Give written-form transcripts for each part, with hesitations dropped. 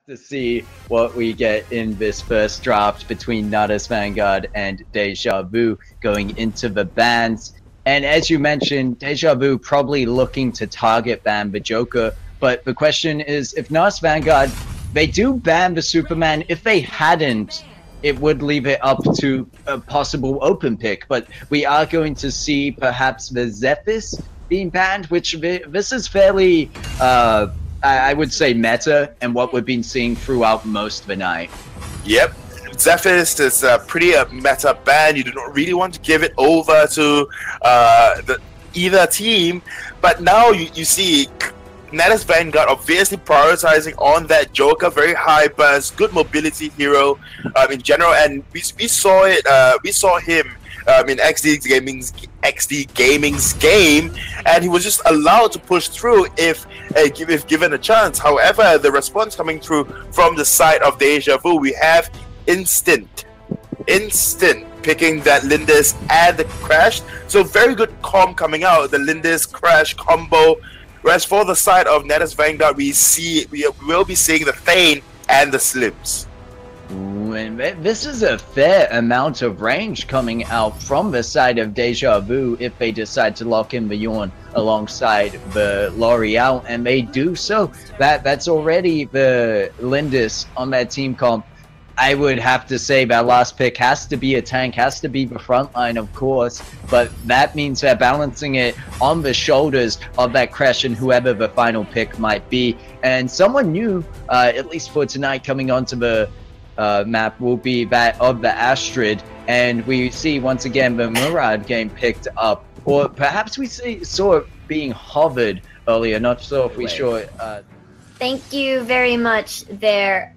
To see what we get in this first draft between NatusVanguard and Dejavu going into the bans. And as you mentioned, Dejavu probably looking to target ban the Joker. But the question is, if NatusVanguard, they do ban the Superman. If they hadn't, it would leave it up to a possible open pick. But we are going to see perhaps the Zephyrus being banned, which this is fairly... I would say meta and what we've been seeing throughout most of the night. Yep. Zephyrus is a pretty meta ban. You do not really want to give it over to either team. But now you see NatusVanguard obviously prioritizing on that Joker, very high burst, good mobility hero in general. And we saw it. We saw him in XD Gaming's game, and he was just allowed to push through if given a chance. However, the response coming through from the side of Dejavu, we have instant picking that Lindis and the Crash. So very good comp coming out, the Lindis Crash combo. Whereas for the side of NatusVanguard, we will be seeing the Thane and the Slims. And this is a fair amount of range coming out from the side of Dejavu if they decide to lock in the Yorn alongside the L'Oreal, and they do so. That's already the Lindis on that team comp. I would have to say that last pick has to be a tank, has to be the front line, of course, but that means they're balancing it on the shoulders of that Crash and whoever the final pick might be. And someone new, at least for tonight, coming onto the map will be that of the Astrid, and we see once again the Murad game picked up, or perhaps we saw it being hovered earlier. Not sure if we saw it. Thank you very much there.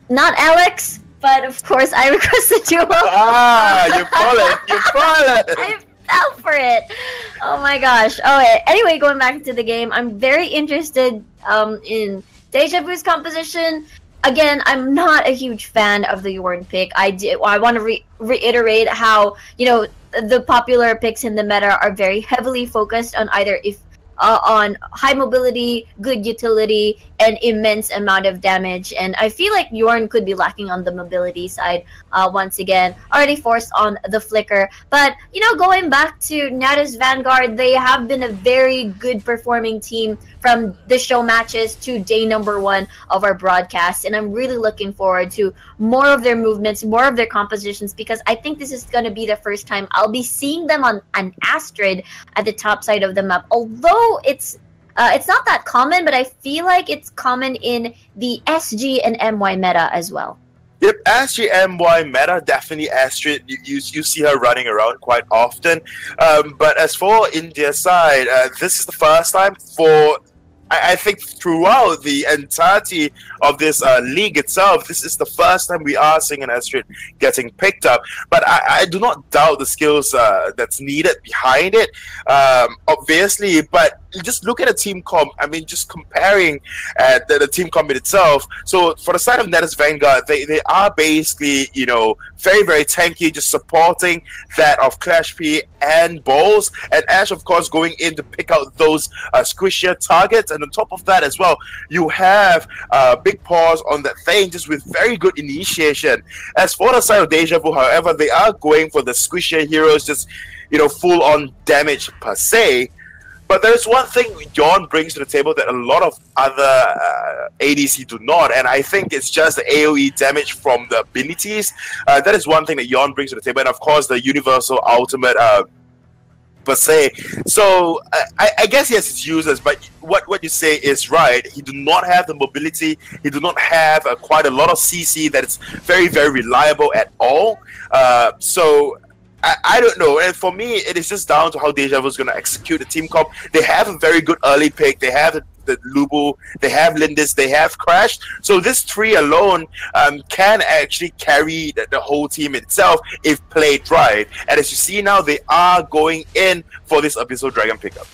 Not Alex, but of course I requested duo. Ah, you fall it. I fell for it. Oh my gosh. Oh, anyway, going back to the game, I'm very interested in Dejavu's composition. Again, I'm not a huge fan of the Yorn pick. I want to reiterate how, you know, the popular picks in the meta are very heavily focused on either on high mobility, good utility, and immense amount of damage. And I feel like Yorn could be lacking on the mobility side once again. Already forced on the flicker. But, you know, going back to NatusVanguard, they have been a very good performing team from the show matches to day number 1 of our broadcast. And I'm really looking forward to more of their movements, more of their compositions, because I think this is going to be the first time I'll be seeing them on an Astrid at the top side of the map. Although it's not that common, but I feel like it's common in the SG and MY meta as well. Yep, SG MY meta, definitely Astrid. You see her running around quite often. But as for India's side, this is the first time for... I think throughout the entirety of this league itself, this is the first time we are seeing an Astrid getting picked up. But I do not doubt the skills that's needed behind it, obviously. But just look at a team comp. I mean, just comparing the team comp in itself. So for the side of NatusVanguard, they are basically, you know, very, very tanky, just supporting that of Clash P and Balls. And Ash, of course, going in to pick out those squishier targets. And on top of that as well, you have Big Paws on that thing, just with very good initiation. As for the side of Dejavu, however, they are going for the squishier heroes, just, you know, full-on damage per se. But there's one thing Yorn brings to the table that a lot of other ADC do not, and I think it's just the AoE damage from the abilities. That is one thing that Yorn brings to the table, and of course the universal ultimate per se. So I guess yes, it's useless, but what you say is right. He do not have the mobility. He do not have quite a lot of CC that is very, very reliable at all. So I don't know, and for me, it is just down to how Dejavu is going to execute the team comp. They have a very good early pick. They have the Lubu, they have Lindis, they have Crash. So this 3 alone can actually carry the whole team itself if played right. And as you see now, they are going in for this Abyssal Dragon pickup.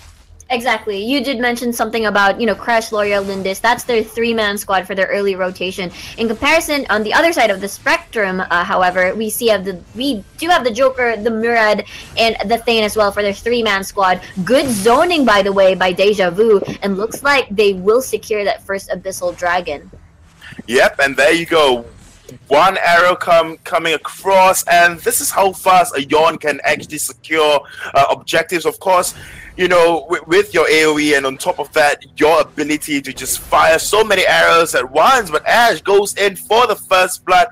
Exactly. You did mention something about, you know, Crash, L'Oreal, Lindis. That's their 3-man squad for their early rotation. In comparison, on the other side of the spectrum, however, we do have the Joker, the Murad, and the Thane as well for their 3-man squad. Good zoning, by the way, by Dejavu, and looks like they will secure that first Abyssal Dragon. Yep, and there you go. One arrow coming across, and this is how fast a yawn can actually secure objectives. Of course, you know, with your AoE, and on top of that, your ability to just fire so many arrows at once. But Ash goes in for the first blood,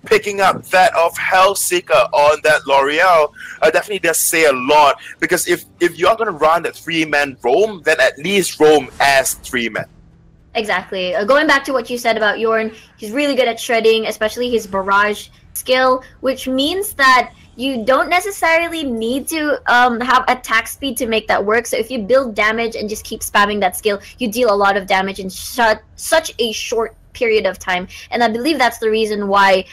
picking up that of Hellseeker on that L'Oreal. Definitely does say a lot, because if you're going to run that 3-man roam, then at least roam as 3 men. Exactly. Going back to what you said about Yorn, he's really good at shredding, especially his barrage skill, which means that you don't necessarily need to have attack speed to make that work. So if you build damage and just keep spamming that skill, you deal a lot of damage in such a short period of time. And I believe that's the reason why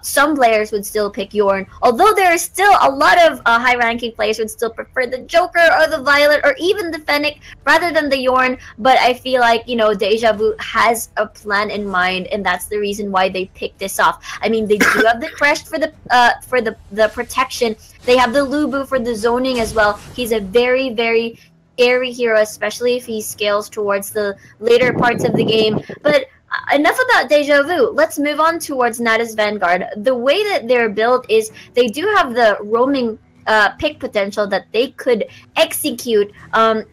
some players would still pick Yorn, although there are still a lot of high-ranking players who would still prefer the Joker or the Violet or even the Fennec rather than the Yorn. But I feel like, you know, Dejavu has a plan in mind, and that's the reason why they picked this off. I mean, they do have the Crest for the protection. They have the Lubu for the zoning as well. He's a very, very airy hero, especially if he scales towards the later parts of the game. But enough about Dejavu. Let's move on towards NatusVanguard. The way that they're built is they do have the roaming pick potential that they could execute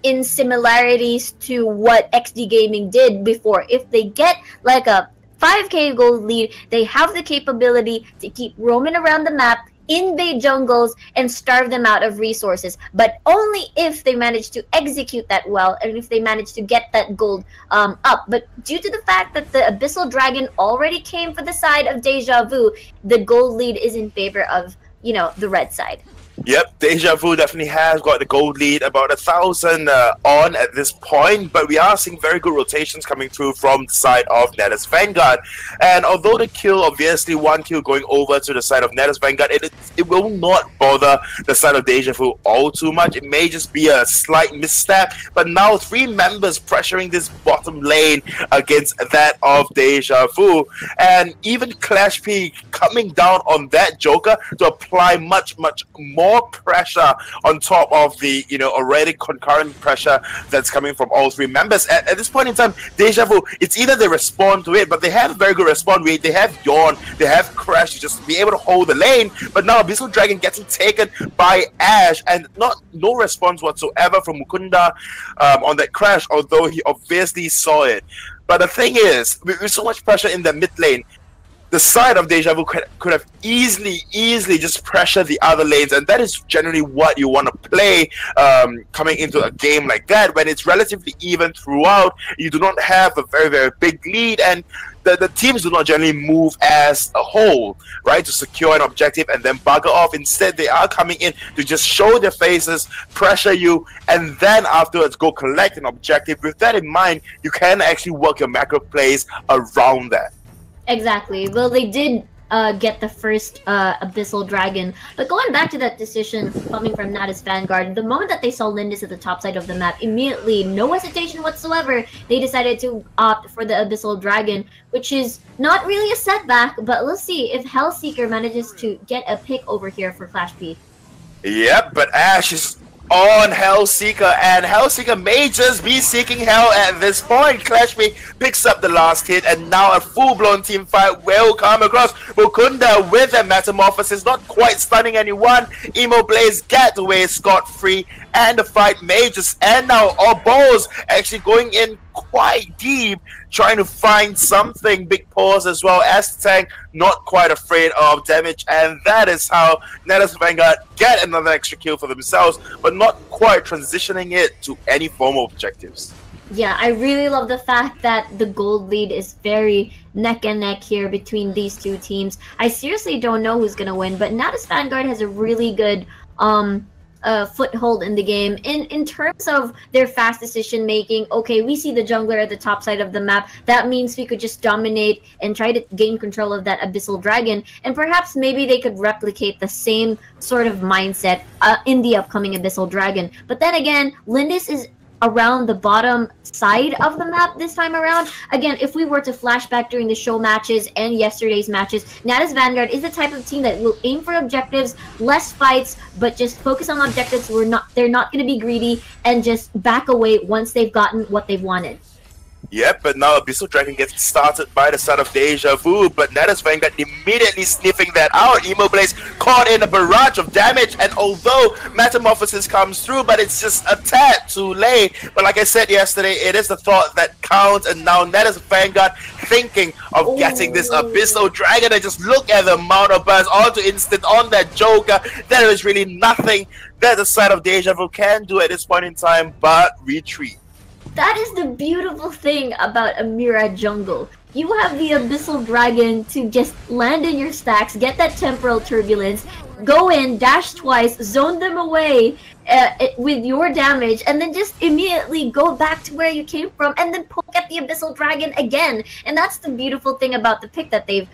in similarities to what XD Gaming did before. If they get like a 5k gold lead, they have the capability to keep roaming around the map, invade jungles, and starve them out of resources, but only if they manage to execute that well, and if they manage to get that gold up. But due to the fact that the Abyssal Dragon already came for the side of Dejavu, the gold lead is in favor of, you know, the red side. Yep, Dejavu definitely has got the gold lead, about 1,000 on at this point, but we are seeing very good rotations coming through from the side of NatusVanguard. And although the kill, obviously one kill going over to the side of NatusVanguard, it will not bother the side of Dejavu all too much. It may just be a slight misstep, but now 3 members pressuring this bottom lane against that of Dejavu, and even Clash P coming down on that Joker to apply much more pressure on top of the, you know, already concurrent pressure that's coming from all 3 members. At this point in time, Dejavu, it's either they respond to it, but they have a very good response rate. They have Yawn, they have Crash to just be able to hold the lane, but now Abyssal Dragon getting taken by Ash, and no response whatsoever from Mukunda on that Crash, although he obviously saw it. But the thing is, with so much pressure in the mid lane, the side of Dejavu could have easily just pressured the other lanes, and that is generally what you want to play coming into a game like that, when it's relatively even throughout. You do not have a very big lead, and the teams do not generally move as a whole, right, to secure an objective and then bugger off. Instead, they are coming in to just show their faces, pressure you, and then afterwards go collect an objective. With that in mind, you can actually work your macro plays around that. Exactly. Well, they did get the first Abyssal Dragon. But going back to that decision coming from NatusVanguard, the moment that they saw Lindis at the top side of the map, immediately, no hesitation whatsoever, they decided to opt for the Abyssal Dragon, which is not really a setback, but let's see if Hellseeker manages to get a pick over here for Clash P. Yep, but Ash is on Hellseeker, and Hellseeker may just be seeking hell at this point. Clash P picks up the last hit, and now a full-blown team fight will come across. Mukunda with a Metamorphosis, not quite stunning anyone. Emo Blaze get away scot-free, and the fight may just end now. Balls actually going in quite deep, trying to find something. Big pause as well as Tank, not quite afraid of damage, and that is how NatusVanguard get another extra kill for themselves, but not quite transitioning it to any form of objectives. Yeah, I really love the fact that the gold lead is very neck and neck here between these 2 teams. I seriously don't know who's gonna win, but NatusVanguard has a really good foothold in the game in terms of their fast decision making. Okay, we see the jungler at the top side of the map. That means we could just dominate and try to gain control of that Abyssal Dragon, and perhaps maybe they could replicate the same sort of mindset in the upcoming Abyssal Dragon. But then again, Lindis is around the bottom side of the map this time around. Again, if we were to flashback during the show matches and yesterday's matches, NatusVanguard is the type of team that will aim for objectives, less fights, but just focus on objectives. They're not going to be greedy and just back away once they've gotten what they've wanted. Yep, but now Abyssal Dragon gets started by the side of Dejavu, but NatusVanguard immediately sniffing that out. Emo Blaze caught in a barrage of damage, and although Metamorphosis comes through, but it's just a tad too late. But like I said yesterday, it is the thought that counts, and now NatusVanguard thinking of getting this Abyssal Dragon, and just look at the amount of burst onto instant on that Joker. There is really nothing that the side of Dejavu can do at this point in time but retreat. That is the beautiful thing about a Murad jungle. You have the Abyssal Dragon to just land in your stacks, get that Temporal Turbulence, go in, dash twice, zone them away with your damage, and then just immediately go back to where you came from, and then poke at the Abyssal Dragon again. And that's the beautiful thing about the pick that they've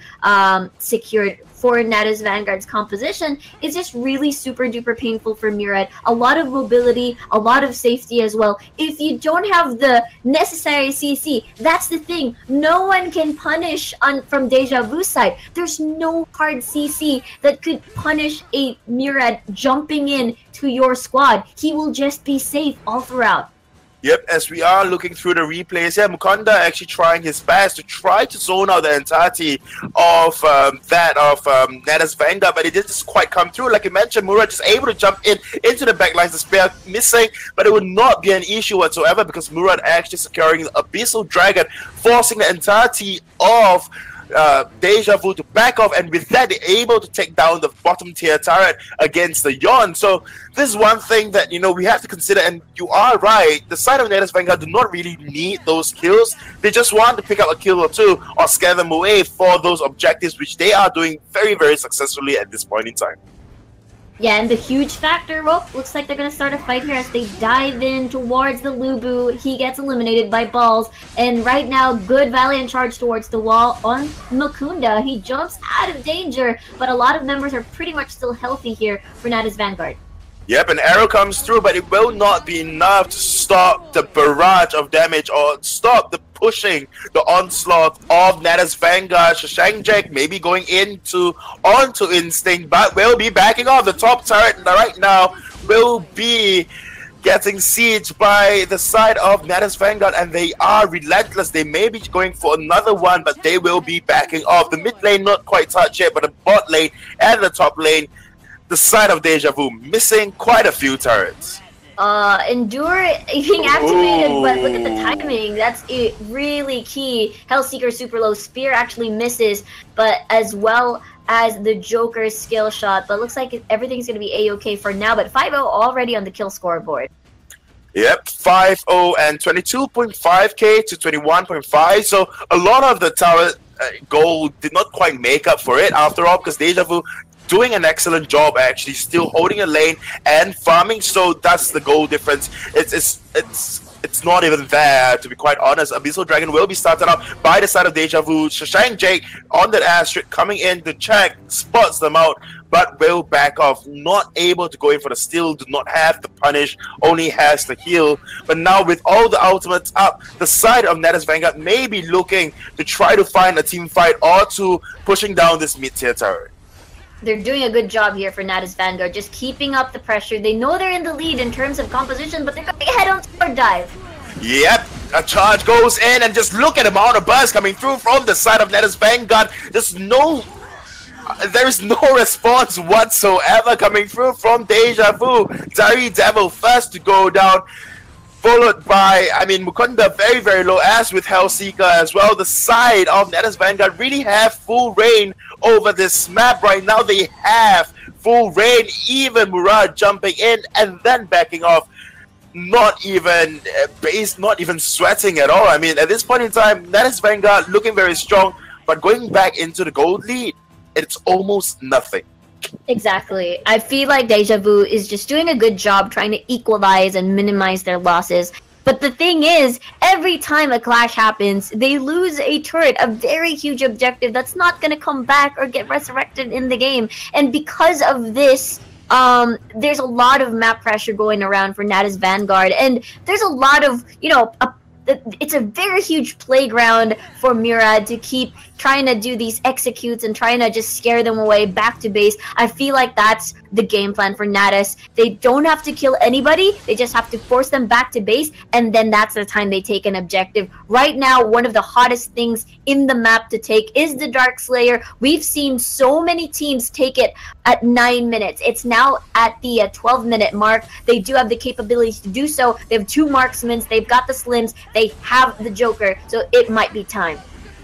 secured for NatusVanguard's composition. Is just really super duper painful for Murad. A lot of mobility, a lot of safety as well. If you don't have the necessary CC, that's the thing. No one can punish from Dejavu's side. There's no hard CC that could punish a Murad jumping in to your squad. He will just be safe all throughout. Yep, as we are looking through the replays, yeah, Mukunda actually trying his best to try to zone out the entirety of NatusVanguard, but it didn't quite come through. Like you mentioned, Murad just able to jump into the backlines, the spear missing, but it would not be an issue whatsoever because Murad actually securing the Abyssal Dragon, forcing the entirety of Dejavu to back off, and with that they're able to take down the bottom tier turret against the Yon. So this is one thing that, you know, we have to consider, and you are right, the side of NatusVanguard do not really need those kills. They just want to pick up a kill or two or scare them away for those objectives, which they are doing very, very successfully at this point in time. Yeah, and the huge factor, well, looks like they're going to start a fight here as they dive in towards the Lubu. He gets eliminated by balls, and right now, good Valiant charge towards the wall on Mukunda. He jumps out of danger, but a lot of members are pretty much still healthy here for NatusVanguard. Yep, an arrow comes through, but it will not be enough to stop the barrage of damage or stop the pushing, the onslaught of NatusVanguard. Shashank maybe going onto Instinct, but will be backing off. The top turret right now will be getting sieged by the side of NatusVanguard, and they are relentless. They may be going for another one, but they will be backing off. The mid lane not quite touched yet, but the bot lane and the top lane, the side of Dejavu missing quite a few turrets. Endure being activated, but look at the timing. That's really key. Hellseeker super low. Spear actually misses, but as well as the Joker's skill shot. But looks like everything's going to be A-okay for now. But 5-0 already on the kill scoreboard. Yep, 5-0 and 22.5k to 21.5. So a lot of the tower goal did not quite make up for it after all, because Dejavu doing an excellent job actually, still holding a lane and farming. So that's the goal difference. It's not even there, to be quite honest. Abyssal Dragon will be started out by the side of Dejavu. Shashank Jake on that asterisk coming in to check, spots them out, but will back off. Not able to go in for the steal, do not have the punish, only has the heal. But now with all the ultimates up, the side of NatusVanguard may be looking to try to find a team fight or two, pushing down this mid-tier turret. They're doing a good job here for NatusVanguard, just keeping up the pressure. They know they're in the lead in terms of composition, but they're going to head on sword dive. Yep, a charge goes in, and just look at the amount of buzz coming through from the side of NatusVanguard. There is no response whatsoever coming through from Dejavu. Dari Devil first to go down, followed by, Mukunda very, very low, as with Hellseeker as well. The side of NatusVanguard really have full reign over this map right now. They have full reign, even Murad jumping in and then backing off. Not even sweating at all. At this point in time, NatusVanguard looking very strong, but going back into the gold lead, it's almost nothing. Exactly. I feel like Dejavu is just doing a good job trying to equalize and minimize their losses. But the thing is, every time a clash happens, they lose a turret, a very huge objective that's not going to come back or get resurrected in the game. And because of this, there's a lot of map pressure going around for NatusVanguard. And there's a lot of, it's a very huge playground for Murad to keep trying to do these executes and trying to just scare them away back to base. I feel like that's the game plan for Natus. They don't have to kill anybody. They just have to force them back to base, and then that's the time they take an objective. Right now, one of the hottest things in the map to take is the Dark Slayer. We've seen so many teams take it at 9 minutes. It's now at the 12-minute mark. They do have the capabilities to do so. They have 2 marksmen. They've got the Slims. They have the Joker. So it might be time.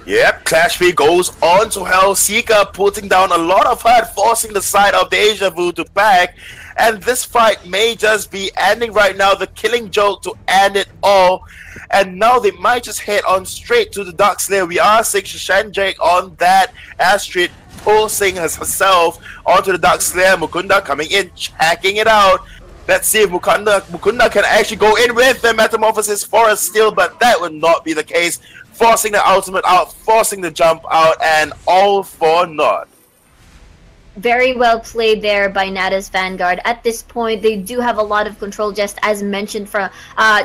Yep, Clash B goes on to Hellseeker, putting down a lot of hurt, forcing the side of Dejavu to back. And this fight may just be ending right now. The killing joke to end it all. And now they might just head on straight to the Dark Slayer. We are seeing Shashanjake on that. Astrid pulsing herself onto the Dark Slayer. Mukunda coming in, checking it out. Let's see if Mukunda can actually go in with the Metamorphosis for a steal, but that would not be the case. Forcing the ultimate out, forcing the jump out, and all for naught. Very well played there by NatusVanguard. At this point, they do have a lot of control, just as mentioned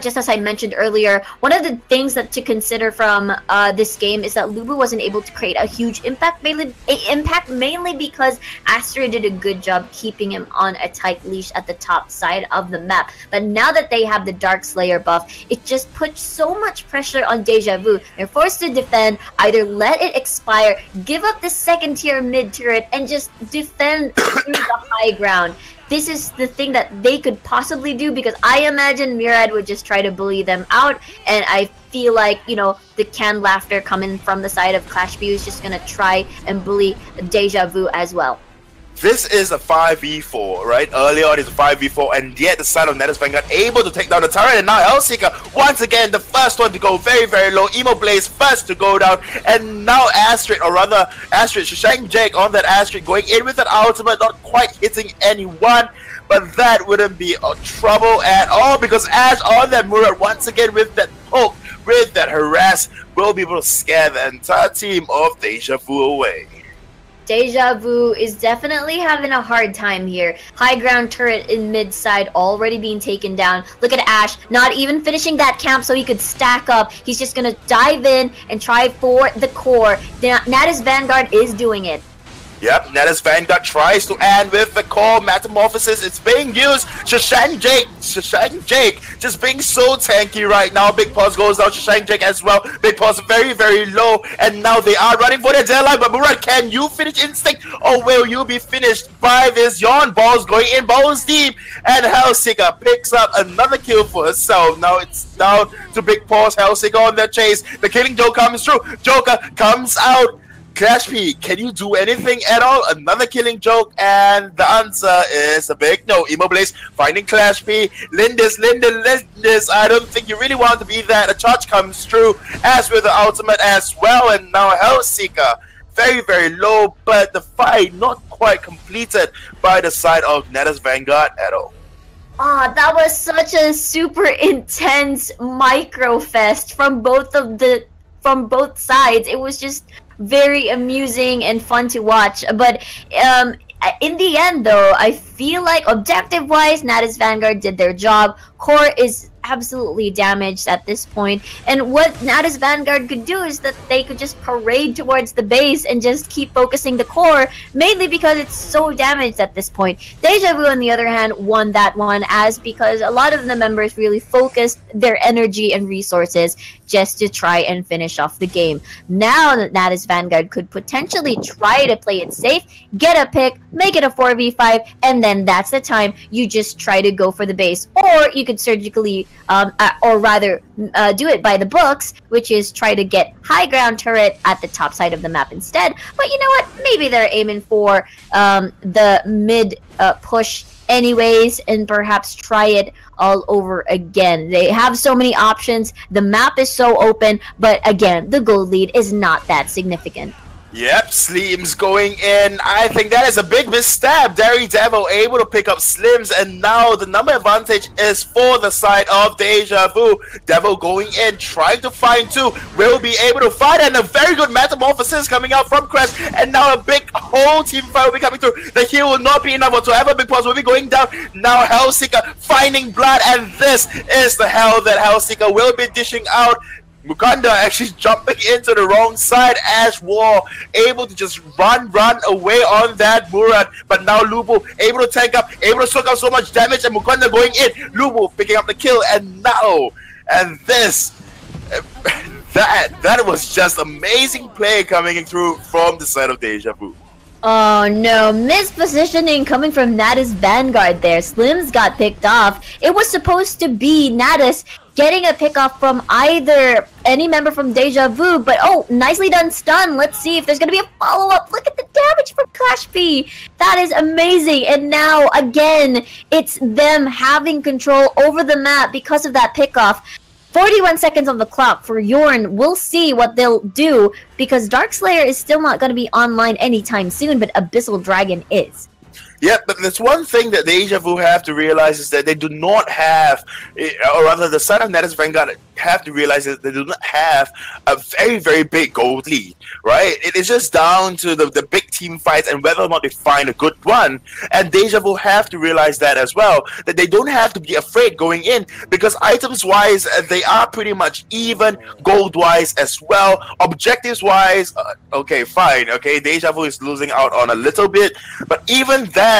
just as I mentioned earlier. One of the things that to consider from this game is that Lubu wasn't able to create a huge impact, mainly because Astrid did a good job keeping him on a tight leash at the top side of the map. But now that they have the Dark Slayer buff, it just puts so much pressure on Dejavu. They're forced to defend, either let it expire, give up the second tier mid turret, and just defend through the high ground. This is the thing that they could possibly do, because I imagine Murad would just try to bully them out, and I feel like, you know, the canned laughter coming from the side of Clash B is just gonna try and bully Dejavu as well. This is a 5v4, right? Earlier on it's a 5v4, and yet the side of NatusVanguard able to take down the turret, and now Hellseeker, once again, the first one to go very, very low. Emo Blaze first to go down, and now Astrid, or rather Astrid, Shashanjake on that Astrid, going in with an ultimate, not quite hitting anyone, but that wouldn't be a trouble at all, because Ash on that Murad, once again with that poke, with that harass, will be able to scare the entire team of Dejavu away. Dejavu is definitely having a hard time here. High ground turret in mid side already being taken down. Look at Ash, not even finishing that camp so he could stack up. He's just gonna dive in and try for the core. NatusVanguard is doing it. Yep, NatusVanguard tries to end with the core Metamorphosis. It's being used. Shashanjake just being so tanky right now. Big Paws goes down. Shashanjake as well. Big Paws very, very low. And now they are running for their deadline. But Murad, can you finish Instinct? Or will you be finished by this Yawn? Balls going in, balls deep. And Hellseeker picks up another kill for herself. Now it's down to Big Paws. Hellseeker on their chase. The killing joke comes through. Joker comes out. Clash P, can you do anything at all? Another killing joke, and the answer is a big no. Emo Blaze finding Clash P. Lindis, I don't think you really want to be that. A charge comes through, as with the ultimate as well, and now Hellseeker. Very, very low, but the fight not quite completed by the side of NatusVanguard at all. Ah, that was such a super intense micro fest from both sides. It was just very amusing and fun to watch. But in the end, though, I feel like objective-wise, NatusVanguard did their job. Core is absolutely damaged at this point, and what NatusVanguard could do is that they could just parade towards the base and just keep focusing the core, mainly because it's so damaged at this point. Dejavu, on the other hand, won that one, as because a lot of the members really focused their energy and resources just to try and finish off the game. Now that NatusVanguard could potentially try to play it safe, get a pick, make it a 4v5, and then that's the time you just try to go for the base, or you could surgically or rather do it by the books, which is try to get high ground turret at the top side of the map instead. But you know what? Maybe they're aiming for the mid push anyways, and perhaps try it all over again. They have so many options. The map is so open, but again, the gold lead is not that significant. Yep, Slims going in. I think that is a big misstep. Dejavu able to pick up Slims, and now the number advantage is for the side of Dejavu. Devil going in, trying to find two. Will be able to find, and a very good Metamorphosis coming out from Crest, and now a big whole team fight will be coming through. The heal will not be enough whatsoever. Big Paws will be going down. Now Hellseeker finding blood, and this is the hell that Hellseeker will be dishing out. Mukunda actually jumping into the wrong side. Ash War able to just run away on that Murad. But now Lubu able to tank up, able to soak up so much damage, and Mukunda going in. Lubu picking up the kill, and now, and this, that was just amazing play coming in through from the side of Dejavu. Oh no, mispositioning coming from NatusVanguard there. Slims got picked off. It was supposed to be Natus getting a pick off from either any member from Dejavu, but oh, nicely done stun. Let's see if there's going to be a follow-up. Look at the damage from Clash P. That is amazing. And now, again, it's them having control over the map because of that pick off. 41 seconds on the clock for Yorn. We'll see what they'll do because Darkslayer is still not going to be online anytime soon, but Abyssal Dragon is. Yeah, but there's one thing that Dejavu have to realize is that they do not have, or rather the side of NatusVanguard have to realize that they do not have a very, very big gold lead, right? It is just down to the big team fights and whether or not they find a good one. And Dejavu have to realize that as well, that they don't have to be afraid going in because items-wise, they are pretty much even, gold-wise as well. Objectives-wise, okay, fine, okay, Dejavu is losing out on a little bit, but even then,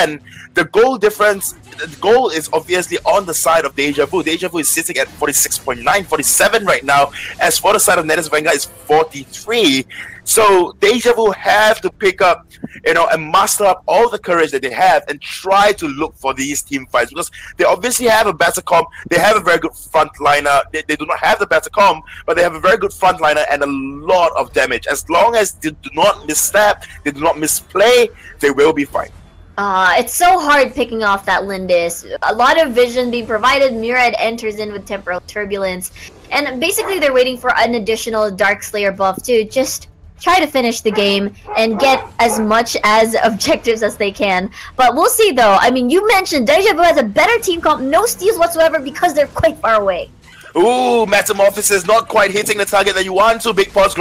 the goal difference, the goal is obviously on the side of Dejavu. Dejavu is sitting at 46.9, 47 right now. As for the side of NatusVanguard is 43. So Dejavu have to pick up, you know, and muster up all the courage that they have and try to look for these team fights because they obviously have a better comp. They have a very good frontliner. They do not have the better comp, but they have a very good frontliner and a lot of damage. As long as they do not misstep, they do not misplay, they will be fine. It's so hard picking off that Lindis. A lot of vision being provided. Murad enters in with Temporal Turbulence. And basically they're waiting for an additional Darkslayer buff to just try to finish the game and get as much as objectives as they can. But we'll see though. I mean, you mentioned Dejavu has a better team comp, no steals whatsoever because they're quite far away. Ooh, Metamorphosis not quite hitting the target that you want to. Big Paws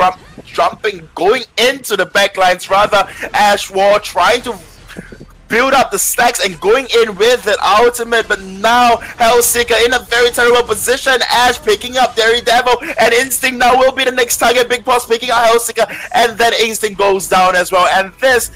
jumping, going into the backlines rather. Ash War trying to build up the stacks and going in with an ultimate, but now Hellseeker in a very terrible position. Ash picking up Daredevil, and Instinct now will be the next target. Big Boss picking up Hellseeker, and then Instinct goes down as well. And this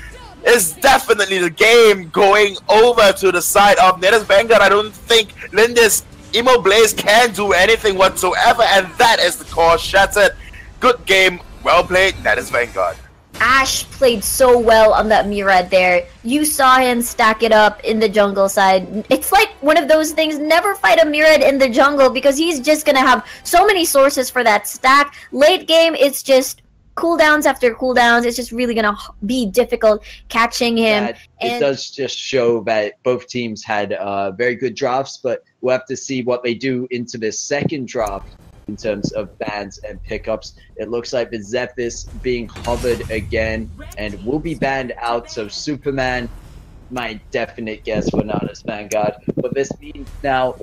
is definitely the game going over to the side of NatusVanguard. I don't think Lindis Emo Blaze can do anything whatsoever, and that is the core shattered. Good game, well played, NatusVanguard. Ash played so well on that Murad there. You saw him stack it up in the jungle side. It's like one of those things, never fight a Murad in the jungle because he's just gonna have so many sources for that stack. Late game, it's just cooldowns after cooldowns. It's just really gonna be difficult catching him. It does just show that both teams had very good drafts, but we'll have to see what they do into the second draft. In terms of bans and pickups, it looks like the Zephyr's being hovered again and will be banned out. So Superman, my definite guess for NatusVanguard. But this means now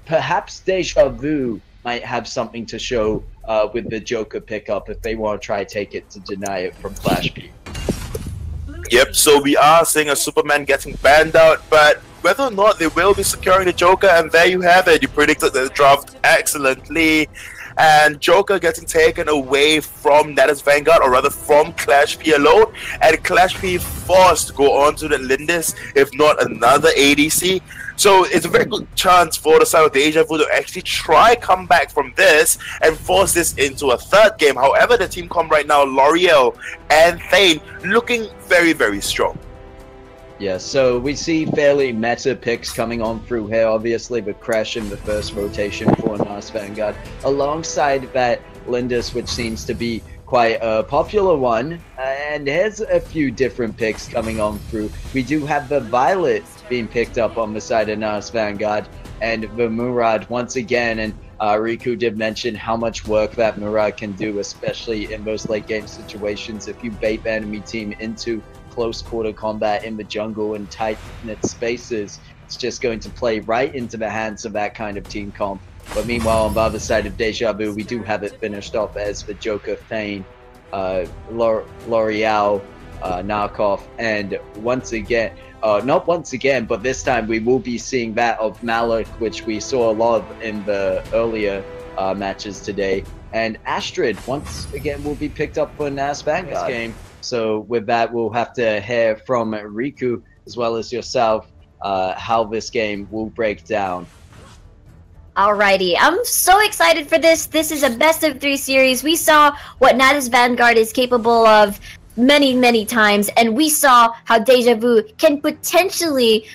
perhaps Dejavu might have something to show with the Joker pickup if they want to try take it to deny it from Clash P. Yep, so we are seeing a Superman getting banned out, but whether or not they will be securing the Joker, and there you have it. You predicted the draft excellently. And Joker getting taken away from NatusVanguard, or rather from Clash P alone, and Clash P forced to go on to the Lindis, if not another ADC. So it's a very good chance for the side of Dejavu to actually try come back from this and force this into a third game. However, the team comp right now, L'Oreal and Thane, looking very, very strong. Yeah, so we see fairly meta picks coming on through here, obviously, with Crash in the first rotation for NatusVanguard. Alongside that, Lindis, which seems to be quite a popular one, and here's a few different picks coming on through. We do have the Violet being picked up on the side of NatusVanguard, and the Murad once again, and Riku did mention how much work that Murad can do, especially in those late game situations. If you bait the enemy team into close quarter combat in the jungle and tight knit spaces, it's just going to play right into the hands of that kind of team comp. But meanwhile, on the other side of Dejavu, we do have it finished off as the Joker, Thane, L'Oreal, knockoff, and once again, not once again, but this time we will be seeing that of Malik, which we saw a lot of in the earlier matches today. And Astrid, once again, will be picked up for NatusVanguard game. So with that, we'll have to hear from Riku, as well as yourself, how this game will break down. Alrighty, I'm so excited for this. This is a best of 3 series. We saw what NatusVanguard is capable of many times, and we saw how Dejavu can potentially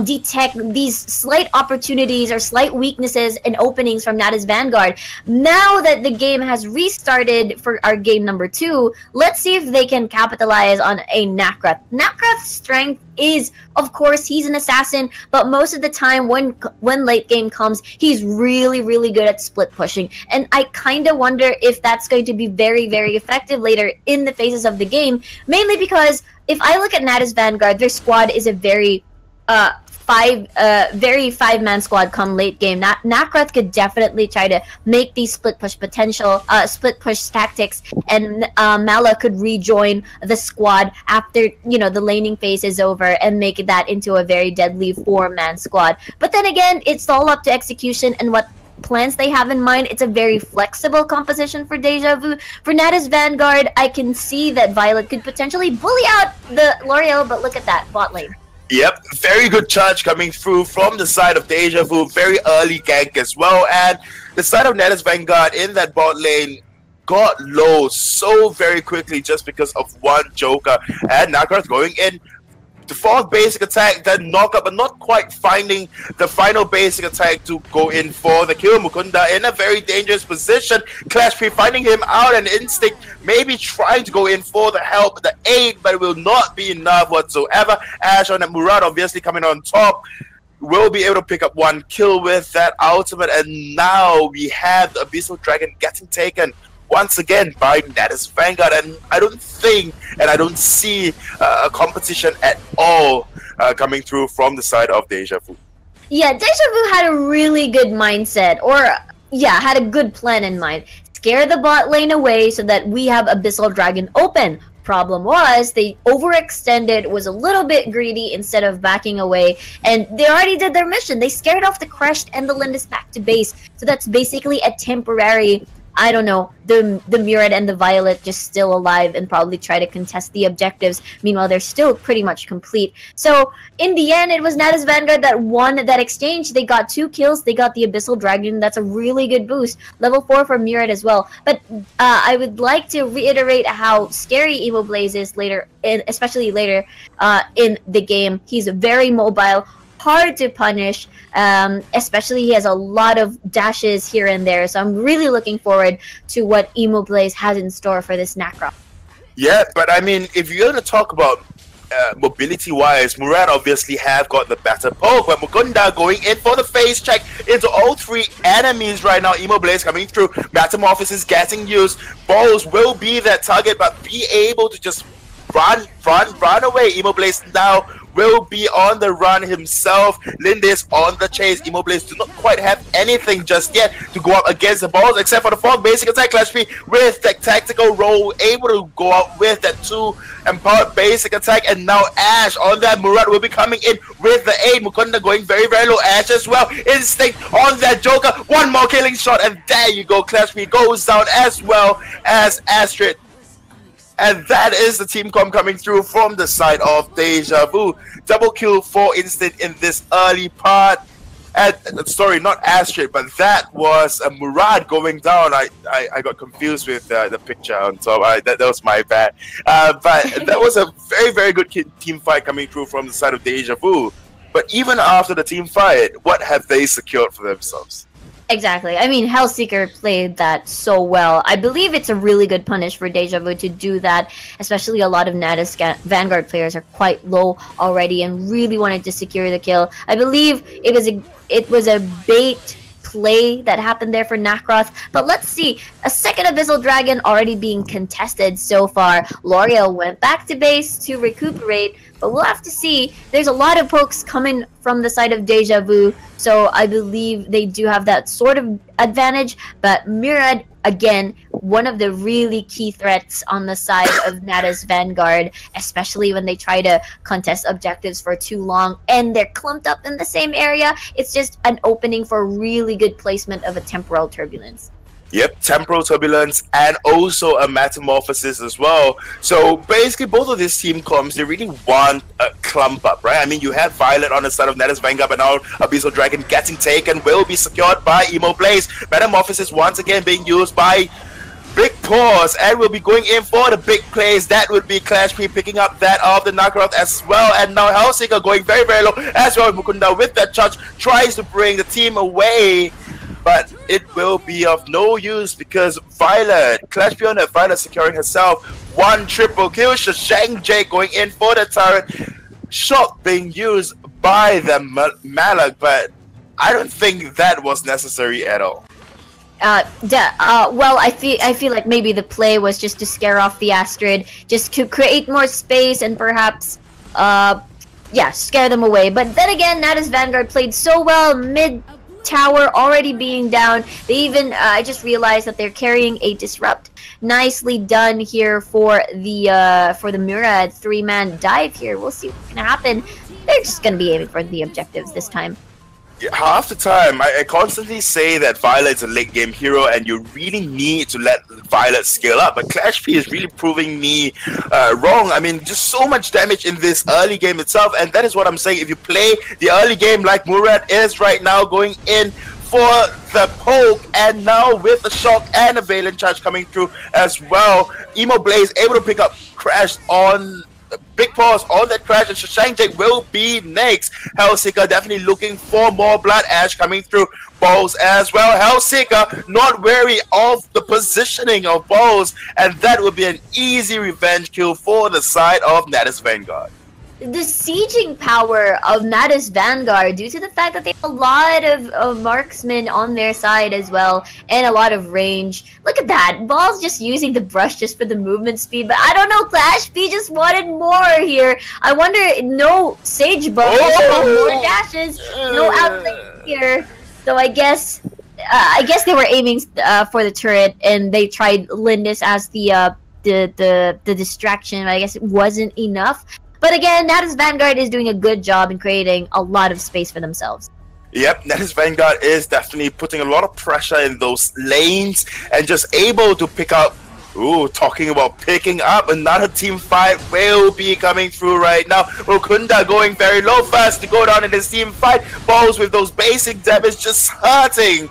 detect these slight opportunities or slight weaknesses and openings from NatusVanguard. Now that the game has restarted for our game number 2, let's see if they can capitalize on a Nakrath. Nakrath's strength is, of course, he's an assassin, but most of the time when late game comes, he's really good at split pushing, and I kind of wonder if that's going to be very effective later in the phases of the game, mainly because if I look at NatusVanguard, their squad is a very five-man squad come late game. Nakrath could definitely try to make these split push tactics, and Mala could rejoin the squad after, you know, the laning phase is over and make that into a very deadly 4-man squad. But then again, it's all up to execution and what plans they have in mind. It's a very flexible composition for Dejavu. For NatusVanguard, I can see that Violet could potentially bully out the L'Oreal, but look at that bot lane. Yep, very good charge coming through from the side of Dejavu, very early gank as well, and the side of NatusVanguard in that bot lane got low so very quickly just because of one Joker, and Nakrath going in. The 4th basic attack, then knock up, but not quite finding the final basic attack to go in for the kill. Mukunda in a very dangerous position. Clash P finding him out, and Instinct maybe trying to go in for the help, the aid, but it will not be enough whatsoever. Ash on that Murad obviously coming on top. Will be able to pick up 1 kill with that ultimate, and now we have the Abyssal Dragon getting taken once again by NatusVanguard, and I don't think and I don't see a competition at all coming through from the side of Dejavu. Yeah, Dejavu had a really good mindset, or yeah, had a good plan in mind. Scare the bot lane away so that we have Abyssal Dragon open. Problem was, they overextended, was a little bit greedy instead of backing away, and they already did their mission. They scared off the Crushed and the Lindis back to base, so that's basically a temporary, I don't know, the Murad and the Violet just still alive and probably try to contest the objectives. Meanwhile, they're still pretty much complete. So, in the end, it was NatusVanguard that won that exchange. They got 2 kills. They got the Abyssal Dragon. That's a really good boost. Level 4 for Murad as well. But I would like to reiterate how scary Imoblaze is later, especially later in the game. He's very mobile, hard to punish, especially he has a lot of dashes here and there, so I'm really looking forward to what Imoblaze has in store for this Nakrath. Yeah, but I mean, if you're going to talk about mobility-wise, Murad obviously have got the better poke, but Mukunda going in for the phase check into all 3 enemies right now. Imoblaze coming through, Metamorphosis getting used, Balls will be that target, but be able to just run away. Imoblaze now will be on the run himself. Lindis on the chase. Imoblaze do not quite have anything just yet to go up against the Balls, except for the 4th basic attack. Clash P with that tactical roll, able to go out with that 2 empowered basic attack, and now Ash on that Murad will be coming in with the 8. Mukunda going very low. Ash as well. Instinct on that Joker. 1 more killing shot, and there you go. Clash P goes down as well as Astrid. And that is the team comp coming through from the side of Dejavu. Double kill for Instinct in this early part. And sorry, not Astrid, but that was a Murad going down. I got confused with the picture on top. That was my bad. But that was a very good team fight coming through from the side of Dejavu. But even after the team fight, what have they secured for themselves? Exactly. I mean, Hellseeker played that so well. I believe it's a really good punish for Dejavu to do that, especially a lot of NatusVanguard players are quite low already and really wanted to secure the kill. I believe it was a bait play that happened there for Nakrath, but let's see. A second Abyssal Dragon already being contested so far. L'Oreal went back to base to recuperate, but we'll have to see. There's a lot of pokes coming from the side of Dejavu, so I believe they do have that sort of advantage, but Murad, again, one of the really key threats on the side of NatusVanguard, especially when they try to contest objectives for too long and they're clumped up in the same area. It's just an opening for really good placement of a temporal turbulence. Yep, temporal turbulence and also a metamorphosis as well. So basically both of these team comps, they really want a clump up, right? I mean, you have Violet on the side of NatusVanguard, but now Abyssal Dragon getting taken will be secured by Emo Blaze. Metamorphosis once again being used by Big Paws, and we'll be going in for the big plays. That would be Clash P picking up that of the Nakaroth as well, and now Hellseeker going very, very low as well. Mukunda with that charge tries to bring the team away, but it will be of no use because Violet, Clash P on that Violet securing herself. One triple kill, Shashang Jake going in for the turret. Shot being used by the Malak, but I don't think that was necessary at all. Well, I feel like maybe the play was just to scare off the Astrid, just to create more space and perhaps, yeah, scare them away. But then again, NatusVanguard played so well mid tower already being down. They even, I just realized that they're carrying a disrupt. Nicely done here for the Murad 3-man dive here. We'll see what's gonna happen. They're just gonna be aiming for the objectives this time. Half the time, I constantly say that Violet's a late game hero and you really need to let Violet scale up, but Clash P is really proving me wrong. I mean, just so much damage in this early game itself, and that is what I'm saying. If you play the early game like Murad is right now, going in for the poke, and now with the shock and a Valen charge coming through as well, Emo Blaze able to pick up Crash on Big Paws on that crash, and Shashang Jake will be next. Hellseeker definitely looking for more blood ash coming through. Balls as well. Hellseeker not wary of the positioning of Balls, and that would be an easy revenge kill for the side of NatusVanguard. The sieging power of NatusVanguard, due to the fact that they have a lot of marksmen on their side as well, and a lot of range. Look at that. Ball's just using the brush just for the movement speed, but I don't know, Clash P just wanted more here. I wonder, no Sage Buff, more dashes, no outlet here. So I guess they were aiming for the turret, and they tried Lindis as the distraction, but I guess it wasn't enough. But again, NatusVanguard is doing a good job in creating a lot of space for themselves. Yep, NatusVanguard is definitely putting a lot of pressure in those lanes and just able to pick up. Ooh, talking about picking up, another team fight will be coming through right now. Mukunda going very low first to go down in this team fight. Balls with those basic damage just hurting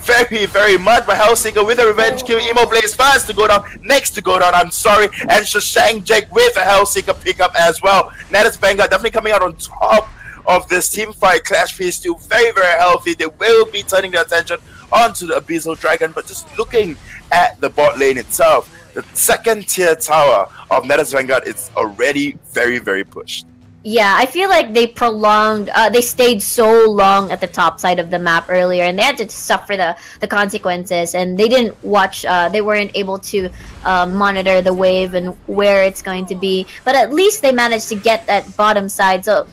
very, very much. But Hellseeker with a revenge kill. Emo Blaze first to go down, next to go down, I'm sorry. And Shashang Jake with a Hellseeker pickup as well. NatusVanguard definitely coming out on top of this team fight. Clash P is still very, very healthy. They will be turning their attention onto the Abyssal Dragon, but just looking at the bot lane itself, the second tier tower of NatusVanguard is already very, very pushed. Yeah, I feel like they prolonged, they stayed so long at the top side of the map earlier, and they had to suffer the consequences, and they didn't watch, they weren't able to monitor the wave and where it's going to be, but at least they managed to get that bottom side, so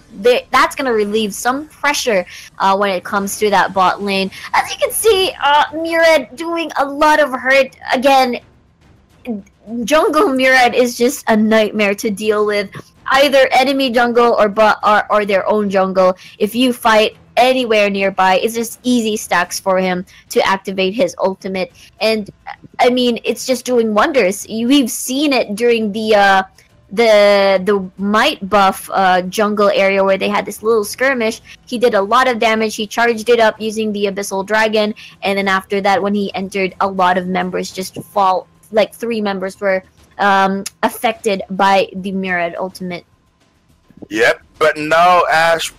that's going to relieve some pressure when it comes to that bot lane. As you can see, Murad doing a lot of hurt. Again, jungle Murad is just a nightmare to deal with. Either enemy jungle or their own jungle. If you fight anywhere nearby, it's just easy stacks for him to activate his ultimate. And I mean, it's just doing wonders. We've seen it during the might buff jungle area where they had this little skirmish. He did a lot of damage. He charged it up using the Abyssal Dragon, and then after that, when he entered, a lot of members just fall. Like 3 members were affected by the Murad ultimate. Yep, but now Ash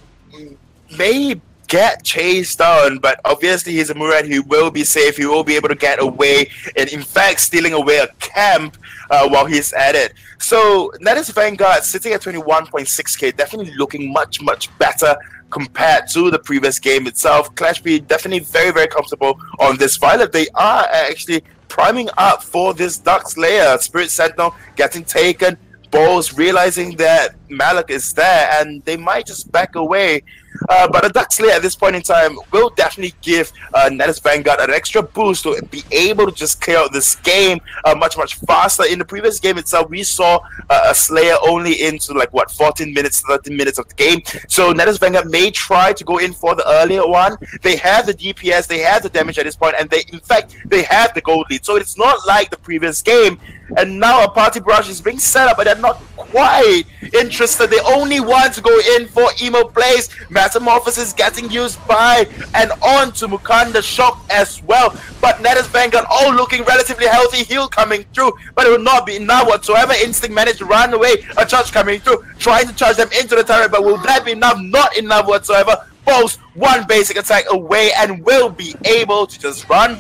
may get chased down, but obviously he's a Murad. He will be safe. He will be able to get away, and in fact stealing away a camp while he's at it. So NatusVanguard sitting at 21.6k, definitely looking much, much better compared to the previous game itself. Clash P definitely very, very comfortable on this Violet. They are actually priming up for this Dark Slayer. Spirit Sentinel getting taken. Balls realizing that Malak is there, and they might just back away. But a Dark Slayer at this point in time will definitely give NatusVanguard an extra boost to be able to just clear out this game much faster. In the previous game itself, we saw a Slayer only into like what 14 minutes, 13 minutes of the game. So NatusVanguard may try to go in for the earlier one. They have the DPS, they have the damage at this point, and in fact they have the gold lead. So it's not like the previous game. And now a party barrage is being set up, but they're not quite interested. They only want to go in for emo plays. Metamorphosis getting used by and on to Mukanda Shock as well. But NatusVanguard all looking relatively healthy. Heal coming through, but it will not be enough whatsoever. Instinct managed to run away. A charge coming through, trying to charge them into the turret, but will that be enough? Not enough whatsoever. Both one basic attack away and will be able to just run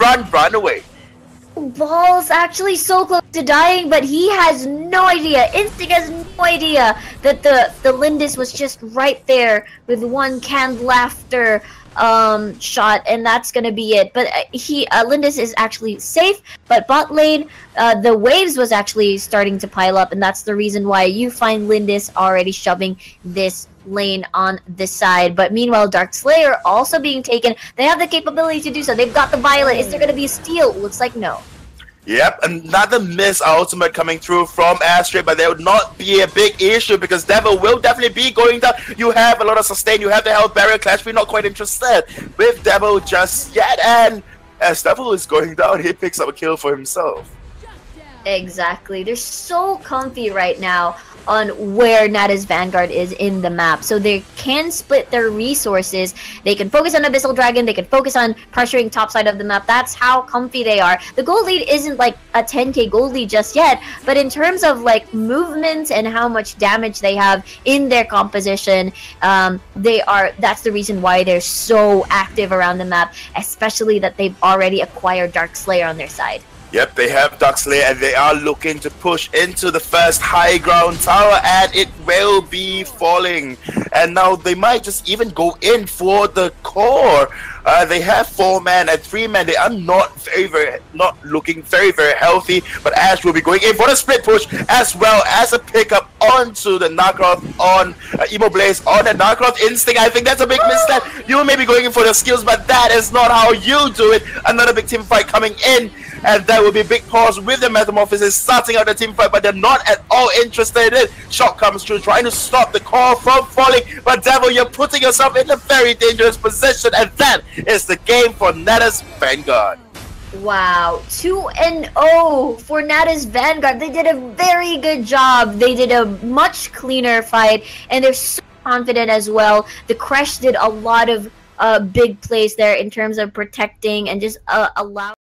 away. Ball's actually so close to dying, but he has no idea. Instinct has no idea that the Lindis was just right there with one canned laughter shot, and that's gonna be it. But Lindis is actually safe, but bot lane, the waves was actually starting to pile up, and that's the reason why you find Lindis already shoving this lane on this side. But meanwhile, Dark Slayer also being taken. They have the capability to do so. They've got the Violet. Is there going to be a steal? Looks like no. Yep, another miss ultimate coming through from Astrid, but there would not be a big issue because Devil will definitely be going down. You have a lot of sustain, you have the health barrier clash. We're not quite interested with Devil just yet, and as Devil is going down, he picks up a kill for himself. Exactly. They're so comfy right now on where NatusVanguard is in the map. So they can split their resources. They can focus on Abyssal Dragon. They can focus on pressuring top side of the map. That's how comfy they are. The gold lead isn't like a 10k gold lead just yet, but in terms of like movement and how much damage they have in their composition, that's the reason why they're so active around the map, especially that they've already acquired Dark Slayer on their side. Yep, they have Dark Slayer and they are looking to push into the first high ground tower, and it will be falling. And now they might just even go in for the core. They have 4 men and 3 men. They are not looking very healthy. But Ash will be going in for the split push as well as a pickup onto the Narcroft on Emo Blaze on the Narcroft Instinct. I think that's a big misstep. You may be going in for the skills, but that is not how you do it. Another big team fight coming in. And that will be a big pause with the Metamorphosis starting out the team fight, but they're not at all interested in it. Shot comes through, trying to stop the core from falling. But Devil, you're putting yourself in a very dangerous position, and that is the game for NatusVanguard. Wow, 2-0 for NatusVanguard. They did a very good job. They did a much cleaner fight, and they're so confident as well. The Crash did a lot of big plays there in terms of protecting and just allow